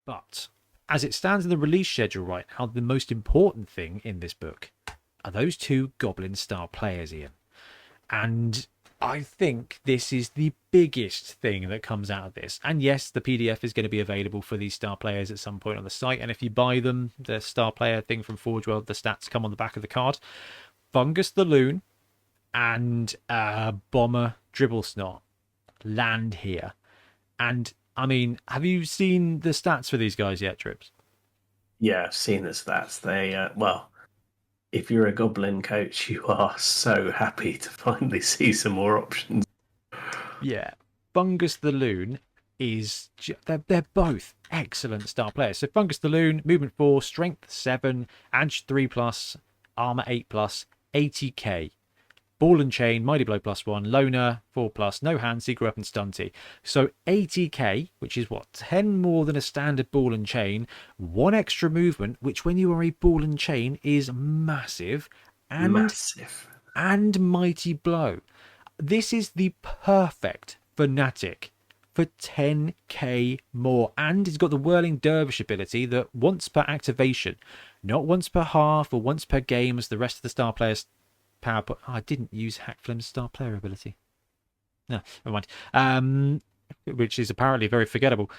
But as it stands in the release schedule right now, the most important thing in this book are those two Goblin star players, Ian. And I think this is the biggest thing that comes out of this. And yes, the PDF is going to be available for these star players at some point on the site. And if you buy them, the star player thing from Forge World, the stats come on the back of the card. Fungus the Loon and Bomber Dribblesnot land here. And I mean, have you seen the stats for these guys yet, Trips? Yeah, I've seen the stats. Well, if you're a Goblin coach, you are so happy to finally see some more options. Yeah. Fungus the Loon they're both excellent star players. So Fungus the Loon, movement 4, strength 7, edge 3 plus, armor 8 plus, 80k. Ball and Chain, Mighty Blow +1, Loner 4 plus, no hand, secret weapon, stunty. So 80k, which is what, 10 more than a standard Ball and Chain, 1 extra movement, which when you are a Ball and Chain is massive, Massive. and Mighty Blow. This is the perfect Fnatic for 10k more. And it's got the Whirling Dervish ability that once per activation, not once per half or once per game as the rest of the star players power. Oh, I didn't use Hackflim's star player ability. No, never mind. Which is apparently very forgettable.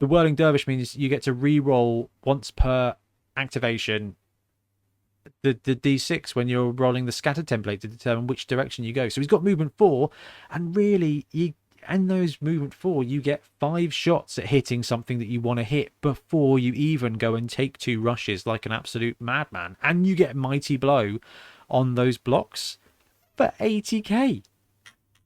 The Whirling Dervish means you get to re-roll once per activation the d6 when you're rolling the scatter template to determine which direction you go. So he's got movement 4, and really in those movement 4 you get 5 shots at hitting something that you want to hit before you even go and take 2 rushes like an absolute madman, and you get Mighty Blow on those blocks for 80k.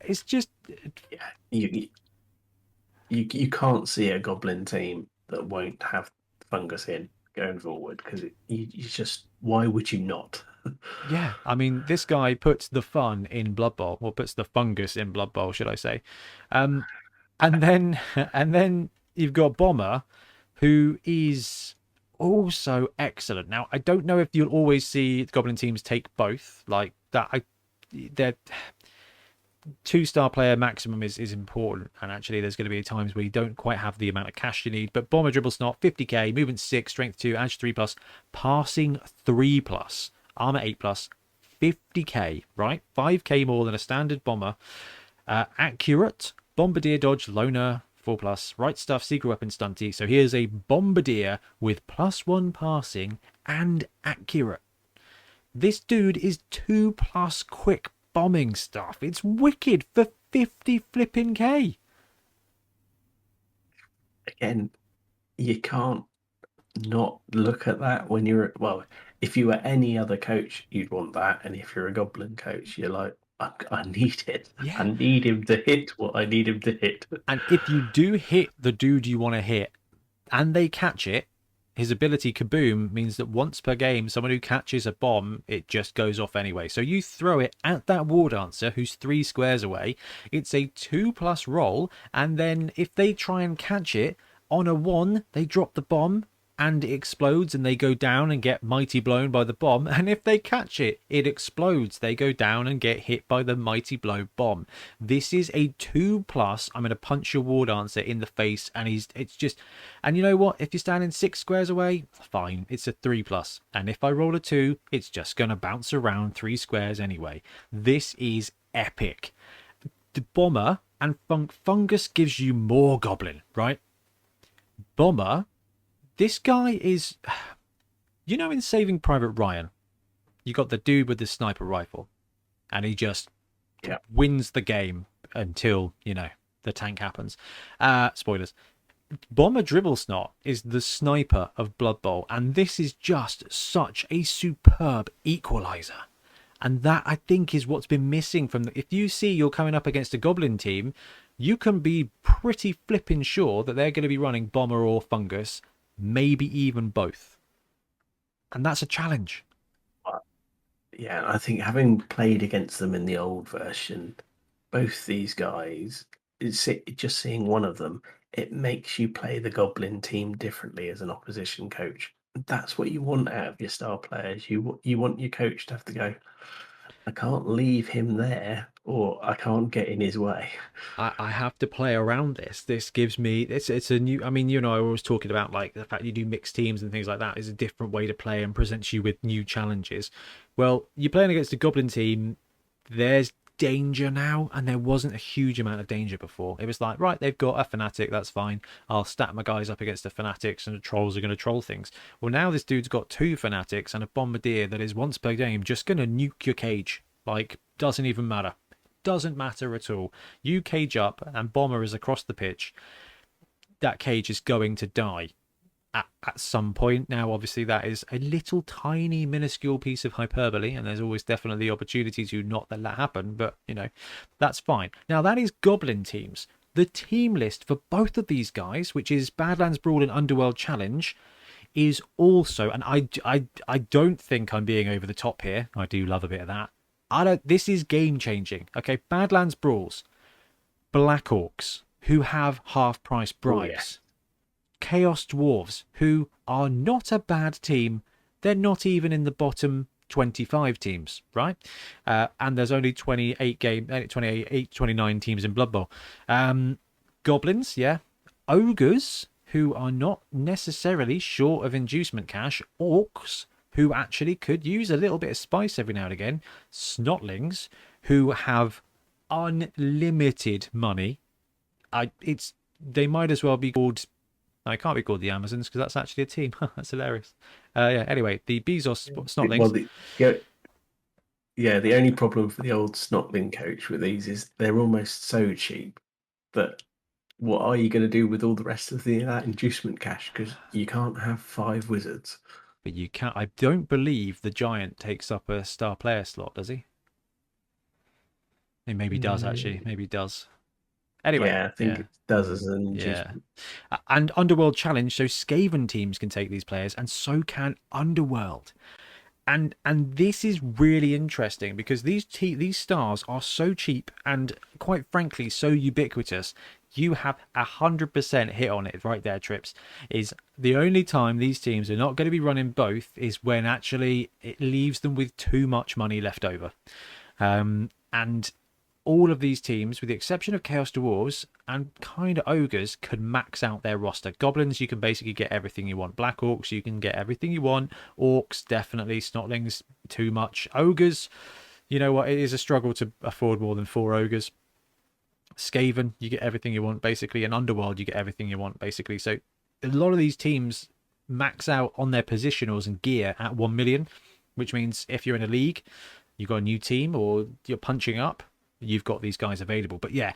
It's just Yeah, you can't see a Goblin team that won't have Fungus in going forward because you just, why would you not? yeah. I mean, this guy puts the fun in Blood Bowl, or puts the fungus in Blood Bowl, should I say? Um, and then and then you've got Bomber, who is also excellent. Now, I don't know if you'll always see Goblin teams take both like that. They're 2-star player maximum is important, and actually there's going to be times where you don't quite have the amount of cash you need. But Bomber Dribblesnot, 50k, movement 6, strength 2, edge 3 plus, passing 3 plus, armor 8 plus, 50k, right? 5k more than a standard bomber. Accurate, bombardier dodge, loner 4 plus, right stuff, secret weapon, stunty. So here's a bombardier with +1 passing and accurate. This dude is 2 plus quick bombing stuff. It's wicked for 50 flipping k. Again, you can't not look at that when you're, well, if you were any other coach, you'd want that. And if you're a Goblin coach, you're like, I need it. I Yeah. need him to hit what I need him to hit. And if you do hit the dude you want to hit and they catch it, his ability Kaboom means that once per game, someone who catches a bomb, it just goes off anyway. So you throw it at that war dancer who's 3 squares away. It's a 2 plus roll. And then if they try and catch it on a 1, they drop the bomb and it explodes and they go down and get mighty blown by the bomb. And if they catch it, it explodes. They go down and get hit by the mighty blow bomb. This is a 2 plus. I'm going to punch your war dancer in the face, and it's just, and you know what? If you're standing 6 squares away, fine. It's a 3 plus. And if I roll a 2, it's just going to bounce around 3 squares anyway. This is epic. The Bomber and Fungus gives you more Goblin, right? Bomber, this guy is, you know, in Saving Private Ryan, you got the dude with the sniper rifle, and he just wins the game until, you know, the tank happens. Spoilers. Bomber Dribblesnot is the sniper of Blood Bowl, and this is just such a superb equalizer. And that, I think, is what's been missing from the, if you see you're coming up against a Goblin team, you can be pretty flipping sure that they're going to be running Bomber or Fungus, maybe even both. And that's a challenge. Yeah, I think having played against them in the old version, both these guys, just seeing one of them, it makes you play the Goblin team differently as an opposition coach. That's what you want out of your star players. You want your coach to have to go, I can't leave him there, or I can't get in his way. I have to play around this. This gives me it's a new. I mean, you know, I was talking about like the fact you do mixed teams and things like that is a different way to play and presents you with new challenges. Well, you're playing against a Goblin team. There's danger now, and there wasn't a huge amount of danger before. It was like, right, they've got a fanatic, that's fine. I'll stack my guys up against the fanatics, and the trolls are going to troll things. Well, now this dude's got two fanatics and a bombardier that is once per game just going to nuke your cage. Like, doesn't even matter. Doesn't matter at all. You cage up and bomber is across the pitch. That cage is going to die at some point. Now, obviously, that is a little tiny, minuscule piece of hyperbole, and there's always definitely the opportunity to not let that happen, but, you know, that's fine. Now, that is Goblin teams. The team list for both of these guys, which is Badlands Brawl and Underworld Challenge, is also, and I don't think I'm being over the top here. I do love a bit of that. This is game changing. Okay, Badlands Brawls, Black Orcs, who have half price Oh yeah, bribes. Chaos Dwarves, who are not a bad team. They're not even in the bottom 25 teams, right? And there's only 29 teams in Blood Bowl. Goblins, yeah. Ogres, who are not necessarily short of inducement cash. Orcs, who actually could use a little bit of spice every now and again. Snotlings, who have unlimited money. They might as well be called. I can't be called the Amazons because that's actually a team. That's hilarious. Yeah. Anyway, the Bezos well, Snotlings. the only problem for the old Snotling coach with these is they're almost so cheap that what are you going to do with all the rest of that inducement cash? Because you can't have 5 wizards. But you can't. I don't believe the Giant takes up a star player slot, does he? He maybe does actually. Maybe he does. Anyway, Yeah, I think yeah. it does as an Yeah. inducement. And Underworld Challenge, so Skaven teams can take these players, and so can Underworld. And this is really interesting because these stars are so cheap and quite frankly so ubiquitous. You have 100% hit on it right there, Trips. Is the only time these teams are not going to be running both is when actually it leaves them with too much money left over. And all of these teams, with the exception of Chaos Dwarves and kind of Ogres, could max out their roster. Goblins, you can basically get everything you want. Black Orcs, you can get everything you want. Orcs, definitely. Snotlings, too much. Ogres, you know what? It is a struggle to afford more than 4 Ogres. Skaven, you get everything you want, basically. And Underworld, you get everything you want, basically. So a lot of these teams max out on their positionals and gear at 1 million, which means if you're in a league, you've got a new team or you're punching up, you've got these guys available. But yeah,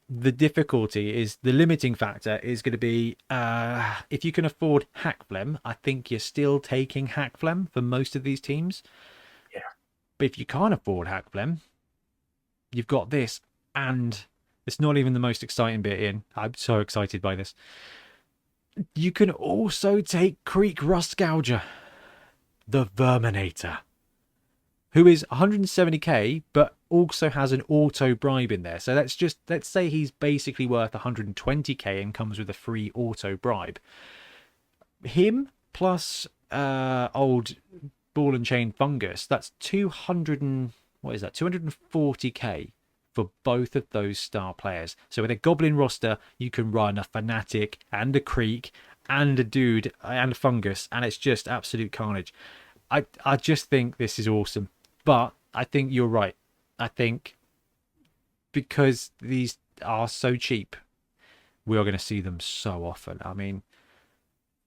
the difficulty is the limiting factor is going to be if you can afford Hackflem, I think you're still taking Hackflem for most of these teams. Yeah. But if you can't afford Hackflem, you've got this, and it's not even the most exciting bit in. I'm so excited by this. You can also take Creek Rust Gouger, the Verminator, who is 170k, but also has an auto bribe in there. So let's say he's basically worth 120k and comes with a free auto bribe. Him plus old ball and chain fungus. That's 240k for both of those star players. So with a Goblin roster, you can run a Fanatic and a Creek and a Dude and a Fungus, and it's just absolute carnage. I just think this is awesome. But I think you're right. I think because these are so cheap, we are going to see them so often. I mean,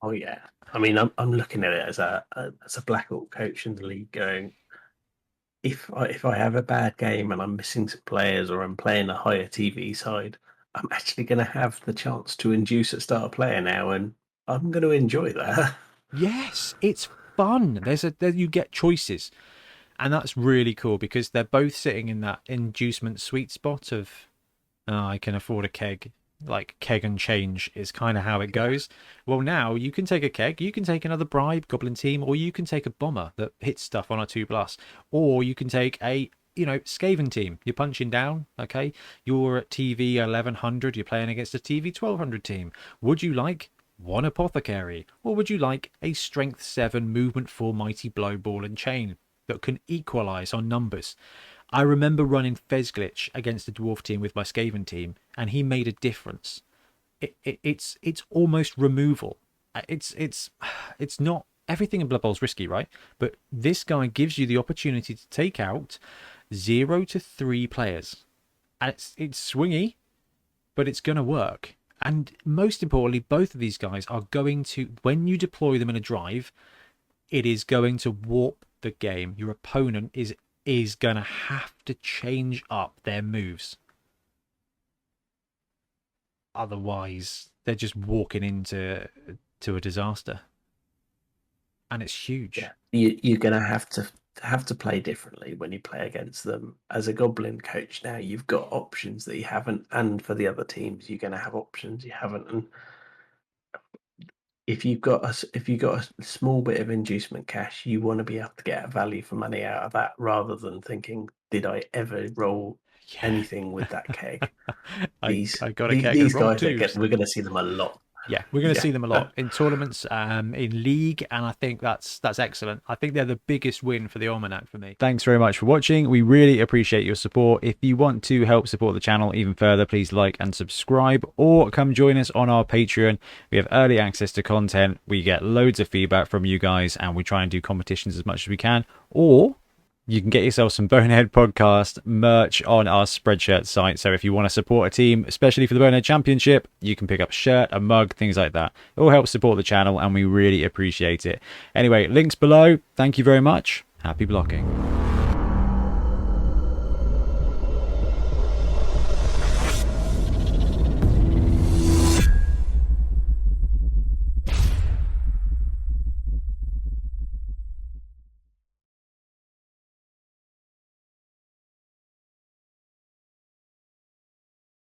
Oh yeah. I mean, I'm looking at it as a Black Orc coach in the league, going, if I have a bad game and I'm missing some players or I'm playing a higher TV side, I'm actually going to have the chance to induce a star player now, and I'm going to enjoy that. yes, it's fun. You get choices, and that's really cool because they're both sitting in that inducement sweet spot of I can afford a keg. Like keg and change is kind of how it Yeah. goes. Well, now you can take a keg, you can take another bribe Goblin team, or you can take a bomber that hits stuff on a 2+, or you can take a Skaven team. You're punching down, okay? You're at TV 1100. You're playing against a TV 1200 team. Would you like one apothecary, or would you like a strength 7 movement 4 mighty blow ball and chain that can equalize on numbers? I remember running Fezglitch against the dwarf team with my Skaven team, and he made a difference. It's almost removal. It's not everything in Blood Bowl's risky, right? But this guy gives you the opportunity to take out 0 to 3 players, and it's swingy, but it's gonna work. And most importantly, both of these guys are going to, when you deploy them in a drive, it is going to warp the game. Your opponent is gonna have to change up their moves. Otherwise, they're just walking into a disaster, and it's huge. Yeah, you're gonna have to play differently when you play against them. As a Goblin coach now, you've got options that you haven't, and for the other teams, you're gonna have options you haven't. And if you've got a small bit of inducement cash, you want to be able to get a value for money out of that, rather than thinking, "Did I ever roll Yeah. anything with that keg?" I got a keg These and rolled guys twos. we're going to see them a lot. Yeah, we're going to Yeah. see them a lot in tournaments, in league, and I think that's excellent. I think they're the biggest win for the Almanac for me. Thanks very much for watching. We really appreciate your support. If you want to help support the channel even further, please like and subscribe, or come join us on our Patreon. We have early access to content. We get loads of feedback from you guys, and we try and do competitions as much as we can. Or you can get yourself some Bonehead podcast merch on our Spreadshirt site. So if you want to support a team, especially for the Bonehead Championship, you can pick up a shirt, a mug, things like that. It all helps support the channel, and we really appreciate it. Anyway, links below. Thank you very much. Happy blocking.